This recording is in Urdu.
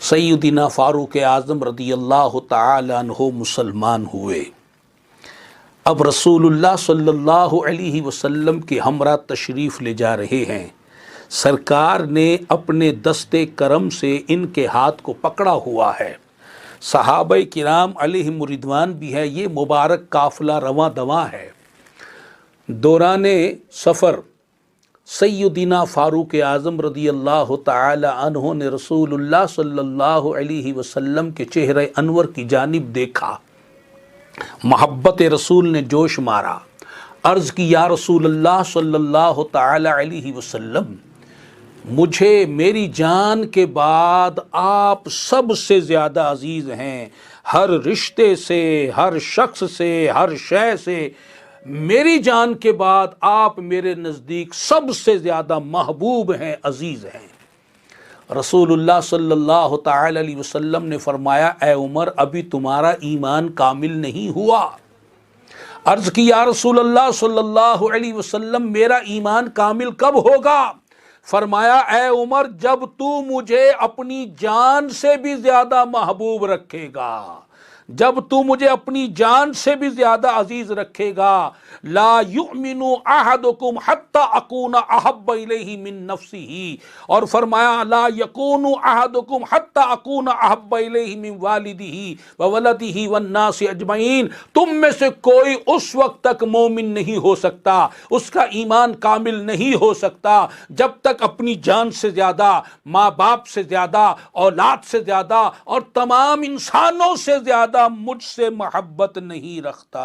سیدنا فاروق اعظم رضی اللہ تعالی عنہ مسلمان ہوئے۔ اب رسول اللہ صلی اللہ علیہ وسلم کے ہمراہ تشریف لے جا رہے ہیں۔ سرکار نے اپنے دستے کرم سے ان کے ہاتھ کو پکڑا ہوا ہے، صحابہ کرام علیہم رضوان بھی ہے، یہ مبارک قافلہ رواں دواں ہے۔ دوران سفر سیدنا فاروق اعظم رضی اللہ تعالی عنہ نے رسول اللہ صلی اللہ علیہ وسلم کے چہرہ انور کی جانب دیکھا، محبت رسول نے جوش مارا، عرض کی یا رسول اللہ صلی اللہ تعالی علیہ وسلم، مجھے میری جان کے بعد آپ سب سے زیادہ عزیز ہیں، ہر رشتے سے، ہر شخص سے، ہر شے سے میری جان کے بعد آپ میرے نزدیک سب سے زیادہ محبوب ہیں، عزیز ہیں۔ رسول اللہ صلی اللہ تعالی علیہ وسلم نے فرمایا اے عمر، ابھی تمہارا ایمان کامل نہیں ہوا۔ عرض کی یا رسول اللہ صلی اللہ علیہ وسلم، میرا ایمان کامل کب ہوگا؟ فرمایا اے عمر، جب تو مجھے اپنی جان سے بھی زیادہ محبوب رکھے گا، جب تو مجھے اپنی جان سے بھی زیادہ عزیز رکھے گا۔ لا یؤمن احدکم حتی اکون احب الیہ من نفسہ، اور فرمایا لا یکون احدکم حتی اکون احب الیہ من والدہ وولدہ والناس اجمعین، تم میں سے کوئی اس وقت تک مومن نہیں ہو سکتا، اس کا ایمان کامل نہیں ہو سکتا جب تک اپنی جان سے زیادہ، ماں باپ سے زیادہ، اولاد سے زیادہ اور تمام انسانوں سے زیادہ مجھ سے محبت نہیں رکھتا۔